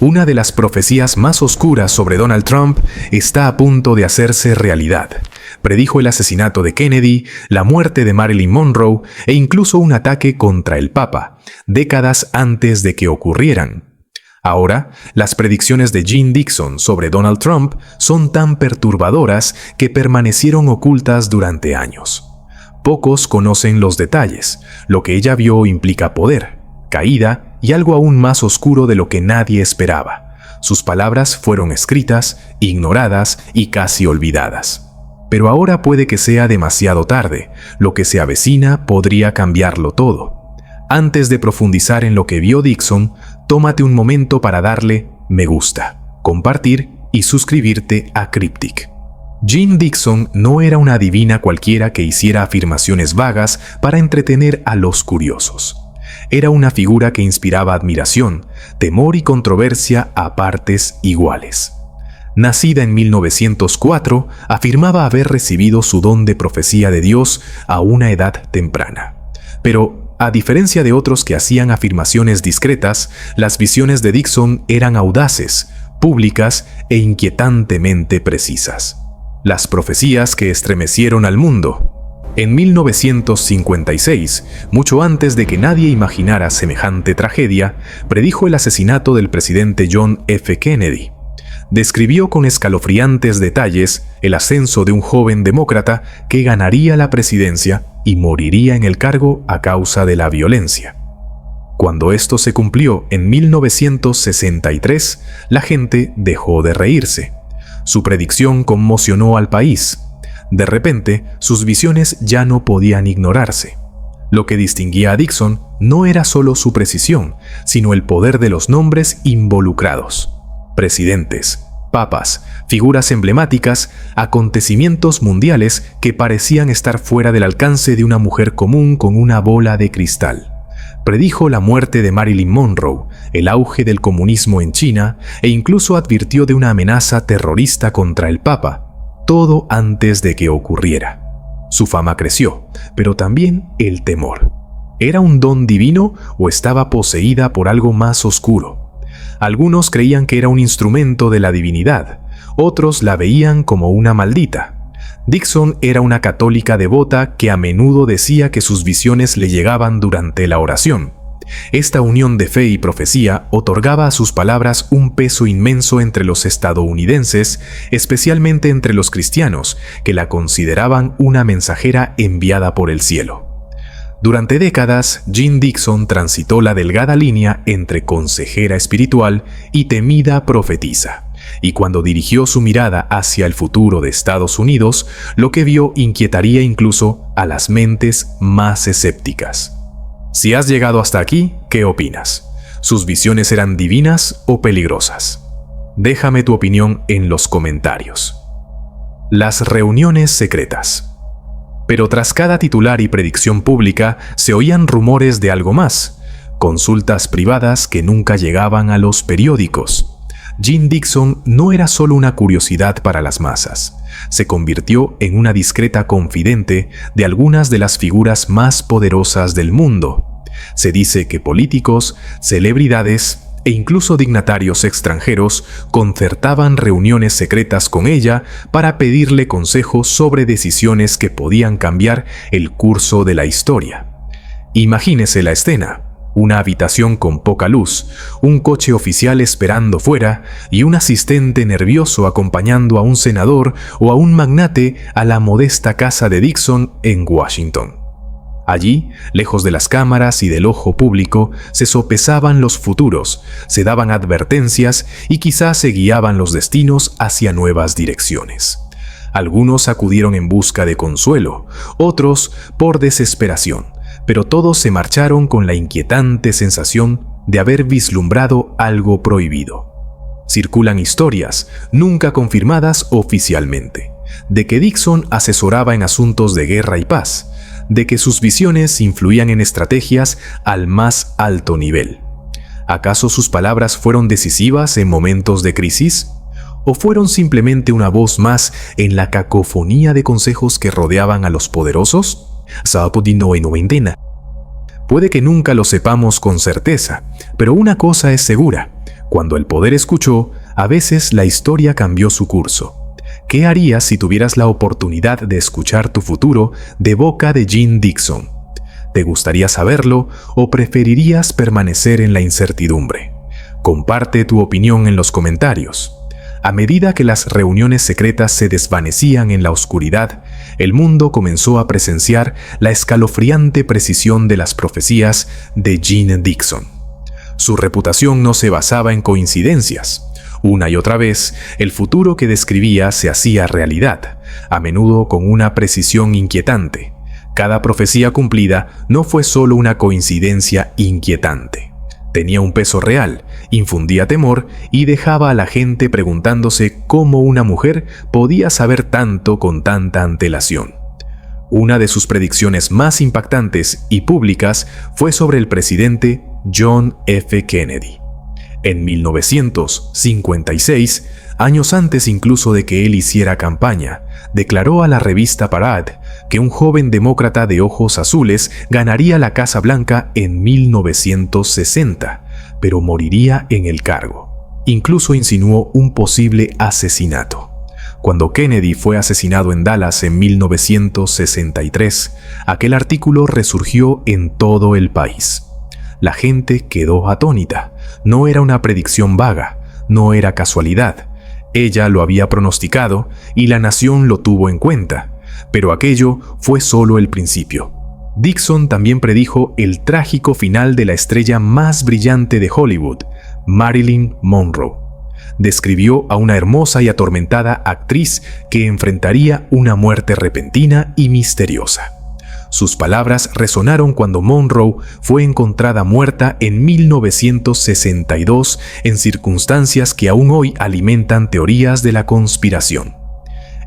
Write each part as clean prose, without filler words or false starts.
Una de las profecías más oscuras sobre Donald Trump está a punto de hacerse realidad. Predijo el asesinato de Kennedy, la muerte de Marilyn Monroe e incluso un ataque contra el Papa, décadas antes de que ocurrieran. Ahora, las predicciones de Jean Dixon sobre Donald Trump son tan perturbadoras que permanecieron ocultas durante años. Pocos conocen los detalles. Lo que ella vio implica poder, caída y algo aún más oscuro de lo que nadie esperaba. Sus palabras fueron escritas, ignoradas y casi olvidadas. Pero ahora puede que sea demasiado tarde. Lo que se avecina podría cambiarlo todo. Antes de profundizar en lo que vio Dixon, tómate un momento para darle me gusta, compartir y suscribirte a Cryptic. Jean Dixon no era una adivina cualquiera que hiciera afirmaciones vagas para entretener a los curiosos. Era una figura que inspiraba admiración, temor y controversia a partes iguales. Nacida en 1904, afirmaba haber recibido su don de profecía de Dios a una edad temprana. Pero, a diferencia de otros que hacían afirmaciones discretas, las visiones de Dixon eran audaces, públicas e inquietantemente precisas. Las profecías que estremecieron al mundo. En 1956, mucho antes de que nadie imaginara semejante tragedia, predijo el asesinato del presidente John F. Kennedy. Describió con escalofriantes detalles el ascenso de un joven demócrata que ganaría la presidencia y moriría en el cargo a causa de la violencia. Cuando esto se cumplió en 1963, la gente dejó de reírse. Su predicción conmocionó al país. De repente, sus visiones ya no podían ignorarse. Lo que distinguía a Dixon no era solo su precisión, sino el poder de los nombres involucrados. Presidentes, papas, figuras emblemáticas, acontecimientos mundiales que parecían estar fuera del alcance de una mujer común con una bola de cristal. Predijo la muerte de Marilyn Monroe, el auge del comunismo en China e incluso advirtió de una amenaza terrorista contra el Papa, todo antes de que ocurriera. Su fama creció, pero también el temor. ¿Era un don divino o estaba poseída por algo más oscuro? Algunos creían que era un instrumento de la divinidad, otros la veían como una maldita. Dixon era una católica devota que a menudo decía que sus visiones le llegaban durante la oración. Esta unión de fe y profecía otorgaba a sus palabras un peso inmenso entre los estadounidenses, especialmente entre los cristianos, que la consideraban una mensajera enviada por el cielo. Durante décadas, Jean Dixon transitó la delgada línea entre consejera espiritual y temida profetisa. Y cuando dirigió su mirada hacia el futuro de Estados Unidos, lo que vio inquietaría incluso a las mentes más escépticas. Si has llegado hasta aquí, ¿qué opinas? ¿Sus visiones eran divinas o peligrosas? Déjame tu opinión en los comentarios. Las reuniones secretas. Pero tras cada titular y predicción pública se oían rumores de algo más, consultas privadas que nunca llegaban a los periódicos. Jean Dixon no era solo una curiosidad para las masas, se convirtió en una discreta confidente de algunas de las figuras más poderosas del mundo. Se dice que políticos, celebridades e incluso dignatarios extranjeros concertaban reuniones secretas con ella para pedirle consejos sobre decisiones que podían cambiar el curso de la historia. Imagínese la escena. Una habitación con poca luz, un coche oficial esperando fuera y un asistente nervioso acompañando a un senador o a un magnate a la modesta casa de Dixon en Washington. Allí, lejos de las cámaras y del ojo público, se sopesaban los futuros, se daban advertencias y quizás se guiaban los destinos hacia nuevas direcciones. Algunos acudieron en busca de consuelo, otros por desesperación. Pero todos se marcharon con la inquietante sensación de haber vislumbrado algo prohibido. Circulan historias, nunca confirmadas oficialmente, de que Dixon asesoraba en asuntos de guerra y paz, de que sus visiones influían en estrategias al más alto nivel. ¿Acaso sus palabras fueron decisivas en momentos de crisis? ¿O fueron simplemente una voz más en la cacofonía de consejos que rodeaban a los poderosos? Puede que nunca lo sepamos con certeza, pero una cosa es segura. Cuando el poder escuchó, a veces la historia cambió su curso. ¿Qué harías si tuvieras la oportunidad de escuchar tu futuro de boca de Jeane Dixon? ¿Te gustaría saberlo o preferirías permanecer en la incertidumbre? Comparte tu opinión en los comentarios. A medida que las reuniones secretas se desvanecían en la oscuridad, el mundo comenzó a presenciar la escalofriante precisión de las profecías de Jeane Dixon. Su reputación no se basaba en coincidencias. Una y otra vez, el futuro que describía se hacía realidad, a menudo con una precisión inquietante. Cada profecía cumplida no fue solo una coincidencia inquietante. Tenía un peso real, infundía temor y dejaba a la gente preguntándose cómo una mujer podía saber tanto con tanta antelación. Una de sus predicciones más impactantes y públicas fue sobre el presidente John F. Kennedy. En 1956, años antes incluso de que él hiciera campaña, declaró a la revista Parade que un joven demócrata de ojos azules ganaría la Casa Blanca en 1960, pero moriría en el cargo. Incluso insinuó un posible asesinato. Cuando Kennedy fue asesinado en Dallas en 1963, aquel artículo resurgió en todo el país. La gente quedó atónita. No era una predicción vaga, no era casualidad. Ella lo había pronosticado y la nación lo tuvo en cuenta, pero aquello fue solo el principio. Dixon también predijo el trágico final de la estrella más brillante de Hollywood, Marilyn Monroe. Describió a una hermosa y atormentada actriz que enfrentaría una muerte repentina y misteriosa. Sus palabras resonaron cuando Monroe fue encontrada muerta en 1962 en circunstancias que aún hoy alimentan teorías de la conspiración.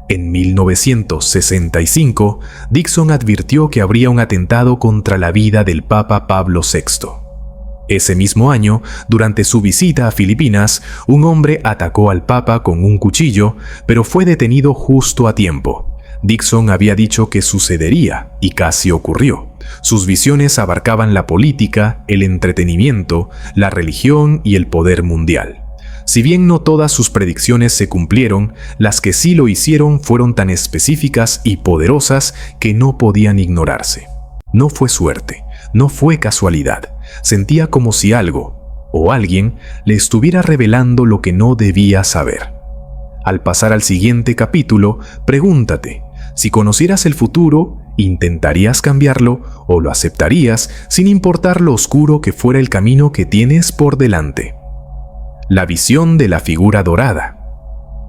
En 1965, Dixon advirtió que habría un atentado contra la vida del Papa Pablo VI. Ese mismo año, durante su visita a Filipinas, un hombre atacó al Papa con un cuchillo, pero fue detenido justo a tiempo. Dixon había dicho que sucedería, y casi ocurrió. Sus visiones abarcaban la política, el entretenimiento, la religión y el poder mundial. Si bien no todas sus predicciones se cumplieron, las que sí lo hicieron fueron tan específicas y poderosas que no podían ignorarse. No fue suerte, no fue casualidad. Sentía como si algo, o alguien, le estuviera revelando lo que no debía saber. Al pasar al siguiente capítulo, pregúntate, si conocieras el futuro, ¿intentarías cambiarlo o lo aceptarías sin importar lo oscuro que fuera el camino que tienes por delante? La visión de la figura dorada.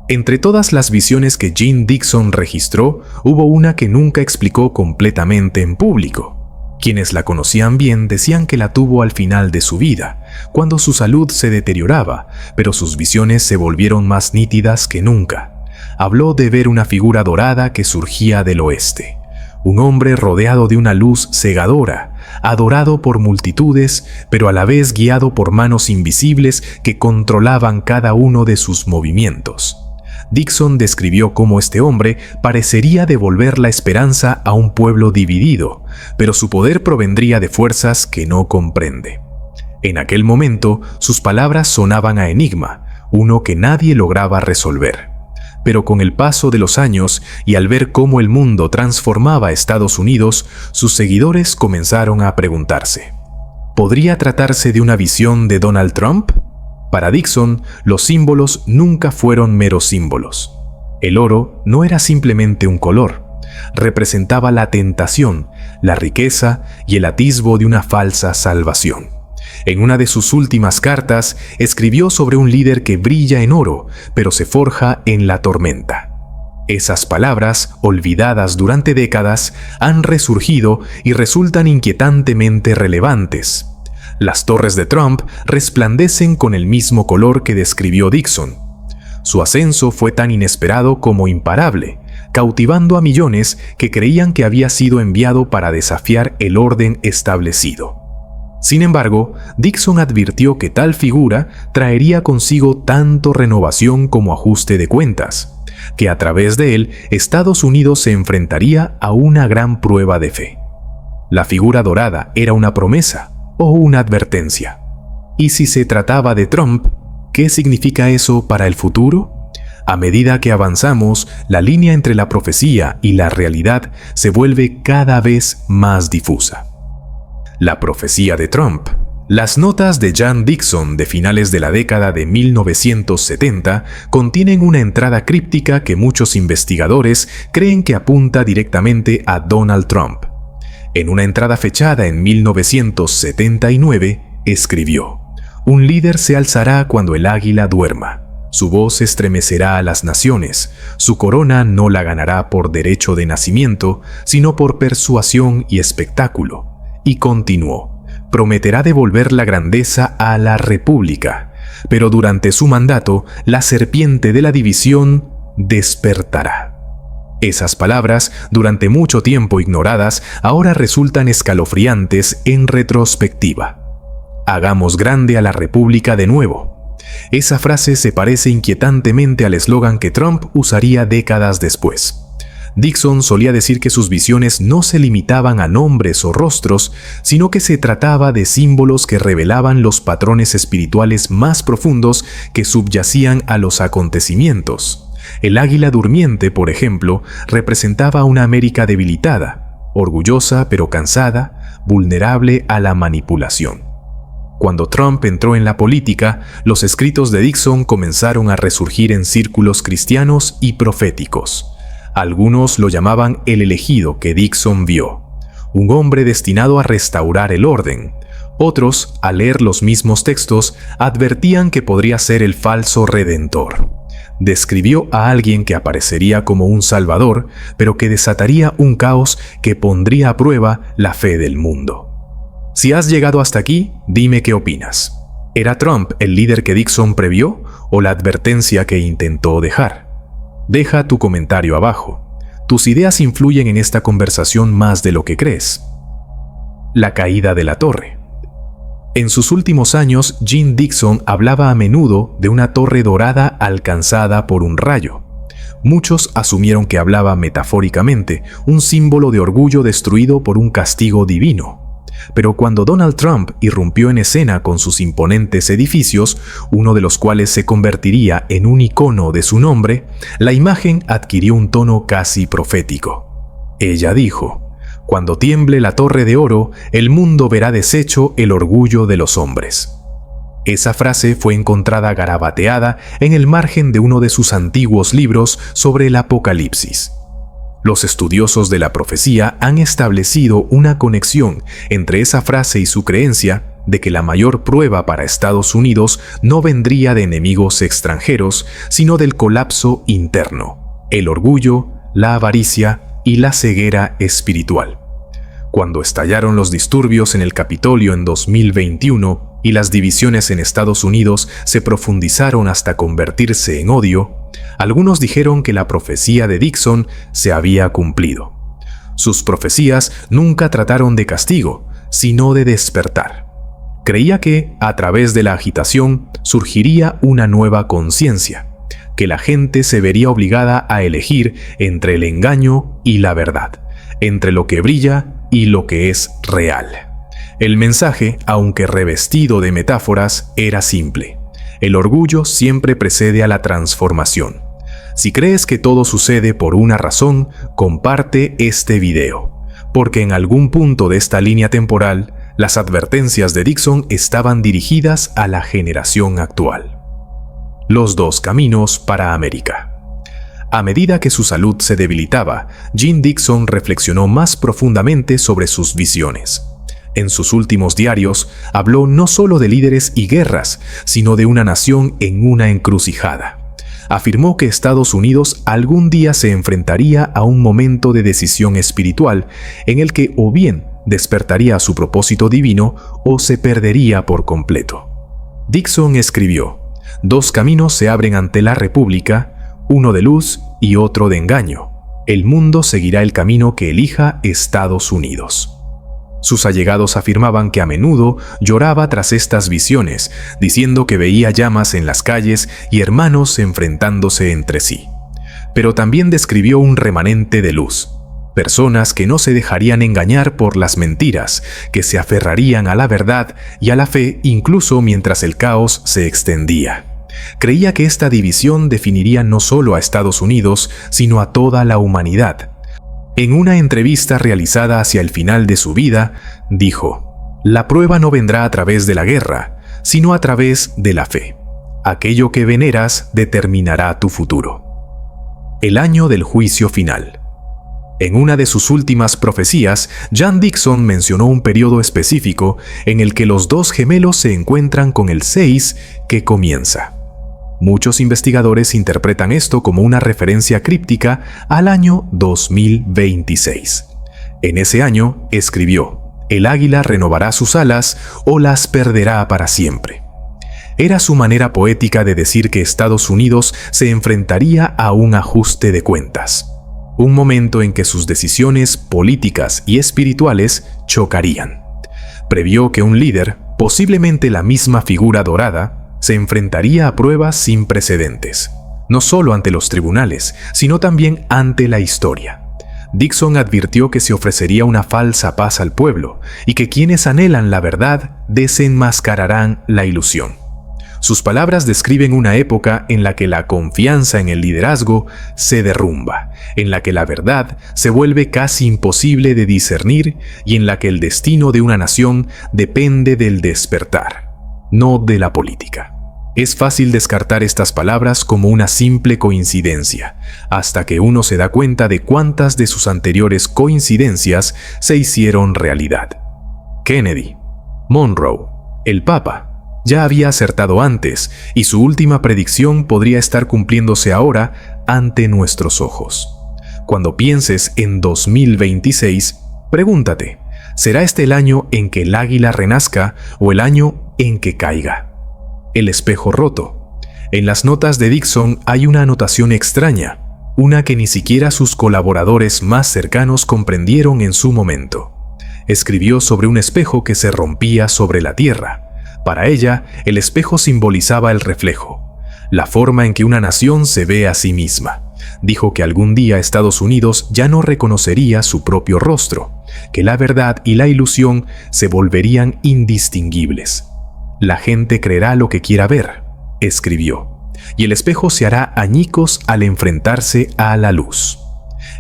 Entre todas las visiones que Jeane Dixon registró, hubo una que nunca explicó completamente en público. Quienes la conocían bien decían que la tuvo al final de su vida, cuando su salud se deterioraba, pero sus visiones se volvieron más nítidas que nunca. Habló de ver una figura dorada que surgía del oeste. Un hombre rodeado de una luz cegadora, adorado por multitudes, pero a la vez guiado por manos invisibles que controlaban cada uno de sus movimientos. Dixon describió cómo este hombre parecería devolver la esperanza a un pueblo dividido, pero su poder provendría de fuerzas que no comprende. En aquel momento, sus palabras sonaban a enigma, uno que nadie lograba resolver. Pero con el paso de los años y al ver cómo el mundo transformaba a Estados Unidos, sus seguidores comenzaron a preguntarse: ¿podría tratarse de una visión de Donald Trump? Para Dixon, los símbolos nunca fueron meros símbolos. El oro no era simplemente un color, representaba la tentación, la riqueza y el atisbo de una falsa salvación. En una de sus últimas cartas, escribió sobre un líder que brilla en oro, pero se forja en la tormenta. Esas palabras, olvidadas durante décadas, han resurgido y resultan inquietantemente relevantes. Las torres de Trump resplandecen con el mismo color que describió Dixon. Su ascenso fue tan inesperado como imparable, cautivando a millones que creían que había sido enviado para desafiar el orden establecido. Sin embargo, Dixon advirtió que tal figura traería consigo tanto renovación como ajuste de cuentas, que a través de él Estados Unidos se enfrentaría a una gran prueba de fe. La figura dorada era una promesa o una advertencia. Y si se trataba de Trump, qué significa eso para el futuro? A medida que avanzamos, la línea entre la profecía y la realidad se vuelve cada vez más difusa. La profecía de Trump. Las notas de Jan Dixon de finales de la década de 1970 contienen una entrada críptica que muchos investigadores creen que apunta directamente a Donald Trump. En una entrada fechada en 1979, escribió: «Un líder se alzará cuando el águila duerma. Su voz estremecerá a las naciones. Su corona no la ganará por derecho de nacimiento, sino por persuasión y espectáculo». Y continuó: «Prometerá devolver la grandeza a la república, pero durante su mandato, la serpiente de la división despertará». Esas palabras, durante mucho tiempo ignoradas, ahora resultan escalofriantes en retrospectiva. «Hagamos grande a la república de nuevo». Esa frase se parece inquietantemente al eslogan que Trump usaría décadas después. Dixon solía decir que sus visiones no se limitaban a nombres o rostros, sino que se trataba de símbolos que revelaban los patrones espirituales más profundos que subyacían a los acontecimientos. El águila durmiente, por ejemplo, representaba una América debilitada, orgullosa pero cansada, vulnerable a la manipulación. Cuando Trump entró en la política, los escritos de Dixon comenzaron a resurgir en círculos cristianos y proféticos. Algunos lo llamaban el elegido que Dixon vio, un hombre destinado a restaurar el orden. Otros, al leer los mismos textos, advertían que podría ser el falso redentor. Describió a alguien que aparecería como un salvador, pero que desataría un caos que pondría a prueba la fe del mundo. Si has llegado hasta aquí, dime qué opinas. ¿Era Trump el líder que Dixon previó o la advertencia que intentó dejar? Deja tu comentario abajo. Tus ideas influyen en esta conversación más de lo que crees. La caída de la torre. En sus últimos años, Jim Dixon hablaba a menudo de una torre dorada alcanzada por un rayo. Muchos asumieron que hablaba metafóricamente, un símbolo de orgullo destruido por un castigo divino. Pero cuando Donald Trump irrumpió en escena con sus imponentes edificios, uno de los cuales se convertiría en un icono de su nombre, la imagen adquirió un tono casi profético. Ella dijo: «Cuando tiemble la torre de oro, el mundo verá deshecho el orgullo de los hombres». Esa frase fue encontrada garabateada en el margen de uno de sus antiguos libros sobre el Apocalipsis. Los estudiosos de la profecía han establecido una conexión entre esa frase y su creencia de que la mayor prueba para Estados Unidos no vendría de enemigos extranjeros, sino del colapso interno, el orgullo, la avaricia y la ceguera espiritual. Cuando estallaron los disturbios en el Capitolio en 2021 y las divisiones en Estados Unidos se profundizaron hasta convertirse en odio, algunos dijeron que la profecía de Dixon se había cumplido. Sus profecías nunca trataron de castigo, sino de despertar. Creía que, a través de la agitación, surgiría una nueva conciencia, que la gente se vería obligada a elegir entre el engaño y la verdad, entre lo que brilla y lo que es real. El mensaje, aunque revestido de metáforas, era simple. El orgullo siempre precede a la transformación. Si crees que todo sucede por una razón, comparte este video, porque en algún punto de esta línea temporal, las advertencias de Dixon estaban dirigidas a la generación actual. Los dos caminos para América. A medida que su salud se debilitaba, Jim Dixon reflexionó más profundamente sobre sus visiones. En sus últimos diarios, habló no solo de líderes y guerras, sino de una nación en una encrucijada. Afirmó que Estados Unidos algún día se enfrentaría a un momento de decisión espiritual en el que o bien despertaría a su propósito divino o se perdería por completo. Dixon escribió: «Dos caminos se abren ante la República, uno de luz y otro de engaño. El mundo seguirá el camino que elija Estados Unidos». Sus allegados afirmaban que a menudo lloraba tras estas visiones, diciendo que veía llamas en las calles y hermanos enfrentándose entre sí. Pero también describió un remanente de luz, personas que no se dejarían engañar por las mentiras, que se aferrarían a la verdad y a la fe incluso mientras el caos se extendía. Creía que esta división definiría no solo a Estados Unidos, sino a toda la humanidad. En una entrevista realizada hacia el final de su vida, dijo: «La prueba no vendrá a través de la guerra, sino a través de la fe. Aquello que veneras determinará tu futuro». El año del juicio final. En una de sus últimas profecías, Jan Dixon mencionó un periodo específico en el que los dos gemelos se encuentran con el 6 que comienza. Muchos investigadores interpretan esto como una referencia críptica al año 2026. En ese año, escribió: «El águila renovará sus alas o las perderá para siempre». Era su manera poética de decir que Estados Unidos se enfrentaría a un ajuste de cuentas, un momento en que sus decisiones políticas y espirituales chocarían. Previó que un líder, posiblemente la misma figura dorada, se enfrentaría a pruebas sin precedentes, no solo ante los tribunales, sino también ante la historia. Dixon advirtió que se ofrecería una falsa paz al pueblo y que quienes anhelan la verdad desenmascararán la ilusión. Sus palabras describen una época en la que la confianza en el liderazgo se derrumba, en la que la verdad se vuelve casi imposible de discernir y en la que el destino de una nación depende del despertar, no de la política. Es fácil descartar estas palabras como una simple coincidencia, hasta que uno se da cuenta de cuántas de sus anteriores coincidencias se hicieron realidad. Kennedy, Monroe, el Papa, ya había acertado antes, y su última predicción podría estar cumpliéndose ahora ante nuestros ojos. Cuando pienses en 2026, pregúntate: ¿será este el año en que el águila renazca o el año en que caiga? El espejo roto. En las notas de Dixon hay una anotación extraña, una que ni siquiera sus colaboradores más cercanos comprendieron en su momento. Escribió sobre un espejo que se rompía sobre la tierra. Para ella, el espejo simbolizaba el reflejo, la forma en que una nación se ve a sí misma. Dijo que algún día Estados Unidos ya no reconocería su propio rostro, que la verdad y la ilusión se volverían indistinguibles. «La gente creerá lo que quiera ver», escribió, «y el espejo se hará añicos al enfrentarse a la luz».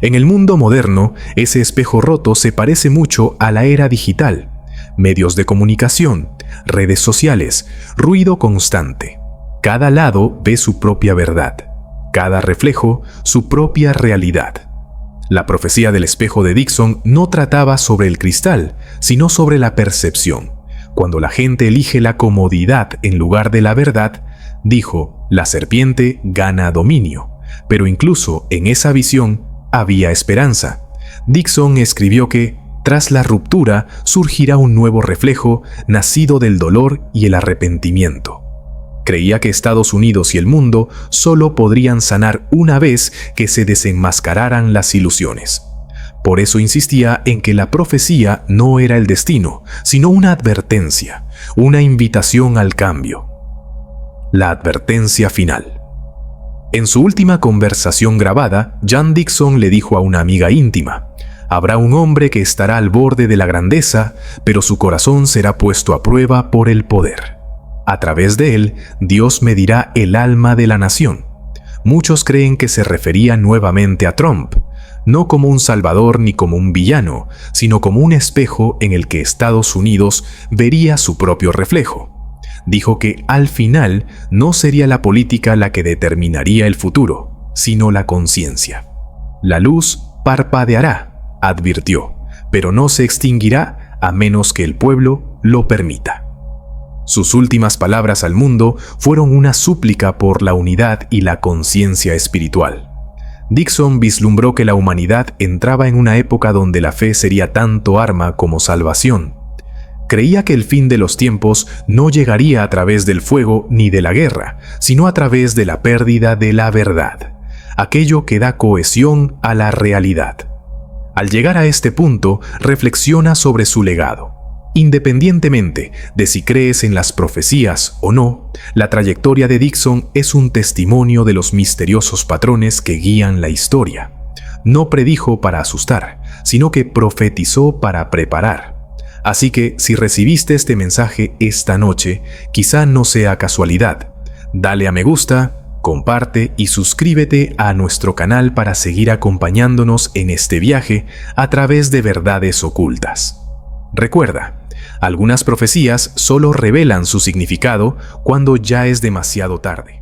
En el mundo moderno, ese espejo roto se parece mucho a la era digital. Medios de comunicación, redes sociales, ruido constante. Cada lado ve su propia verdad, cada reflejo su propia realidad. La profecía del espejo de Dixon no trataba sobre el cristal, sino sobre la percepción. Cuando la gente elige la comodidad en lugar de la verdad, dijo, la serpiente gana dominio. Pero incluso en esa visión había esperanza. Dixon escribió que tras la ruptura surgirá un nuevo reflejo nacido del dolor y el arrepentimiento. Creía que Estados Unidos y el mundo solo podrían sanar una vez que se desenmascararan las ilusiones. Por eso insistía en que la profecía no era el destino, sino una advertencia, una invitación al cambio. La advertencia final. En su última conversación grabada, Jan Dixon le dijo a una amiga íntima: «Habrá un hombre que estará al borde de la grandeza, pero su corazón será puesto a prueba por el poder. A través de él, Dios medirá el alma de la nación». Muchos creen que se refería nuevamente a Trump, no como un salvador ni como un villano, sino como un espejo en el que Estados Unidos vería su propio reflejo. Dijo que al final no sería la política la que determinaría el futuro, sino la conciencia. «La luz parpadeará», advirtió, «pero no se extinguirá a menos que el pueblo lo permita». Sus últimas palabras al mundo fueron una súplica por la unidad y la conciencia espiritual. Dixon vislumbró que la humanidad entraba en una época donde la fe sería tanto arma como salvación. Creía que el fin de los tiempos no llegaría a través del fuego ni de la guerra, sino a través de la pérdida de la verdad, aquello que da cohesión a la realidad. Al llegar a este punto, reflexiona sobre su legado. Independientemente de si crees en las profecías o no, la trayectoria de Dixon es un testimonio de los misteriosos patrones que guían la historia. No predijo para asustar, sino que profetizó para preparar. Así que si recibiste este mensaje esta noche, quizá no sea casualidad. Dale a me gusta, comparte y suscríbete a nuestro canal para seguir acompañándonos en este viaje a través de verdades ocultas. Recuerda, algunas profecías solo revelan su significado cuando ya es demasiado tarde.